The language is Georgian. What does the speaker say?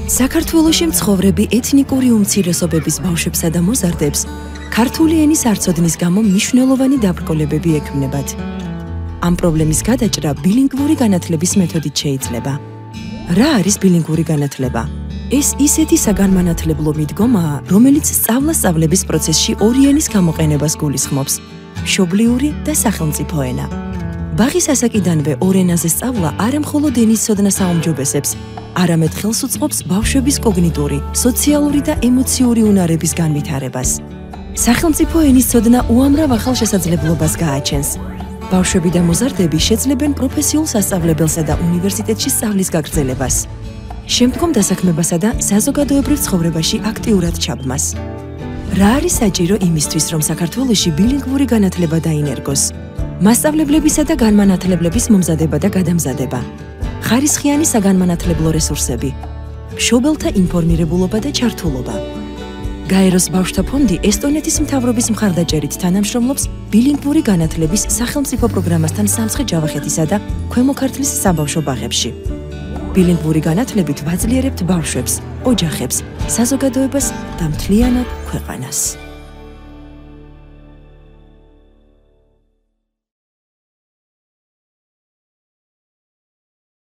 საქართველოში მცხოვრები ეთნიკური უმცირესობების ბავშვებსა და მოზარდებს ქართული ენის არცოდნის გამო მნიშვნელოვანი დაბრკოლებები ექმნებათ. ამ პრობლემის გადაჭრა ბილინგვური განათლების მეთოდით შეიძლება. რა არის ბილინგვური განათლება? ეს ისეთი საგანმანათლებლო მიდგომაა, რომელიც სწავლა-სწავლების პროცესში ორი ენის გამოყენებას გულისხმობს: მშობლიური და სახელმწიფო ენა. ბაღის ასაკიდანვე ორ ენაზე სწავლა არა მხოლოდ ენის ცოდნას აუმჯობესებს, არამედ ხელს უწყობს ბავშვების კოგნიტური, სოციალური და ემოციური უნარების განვითარებას. სახელმწიფო ენის ცოდნა უამრავ ახალ შესაძლებლობას გააჩენს. ბავშვები და მოზარდები შეძლებენ პროფესიულ სასწავლებელსა და უნივერსიტეტში სწავლის გაგრძელებას, შემდგომ დასაქმებასა და საზოგადოებრივ ცხოვრებაში აქტიურად ჩაბმას. რა არის საჭირო იმისთვის, რომ საქართველოში ბილინგვური განათლება დაინერგოს? მასწავლებლებისა და განმანათლებლების მომზადება და გადამზადება, ხარისხიანი საგანმანათლებლო რესურსები, მშობელთა ინფორმირებულობა და ჩართულობა. გაეროს ბავშვთა ფონდი ესტონეთის მთავრობის მხარდაჭერით თანამშრომლობს ბილინგვური განათლების სახელმწიფო პროგრამასთან სამცხე-ჯავახეთისა და ქვემო ქართლის საბავშვო ბაღებში. ბილინგვური განათლებით ვაძლიერებთ ბავშვებს, ოჯახებს, საზოგადოებას და მთლიანად ქვეყანას.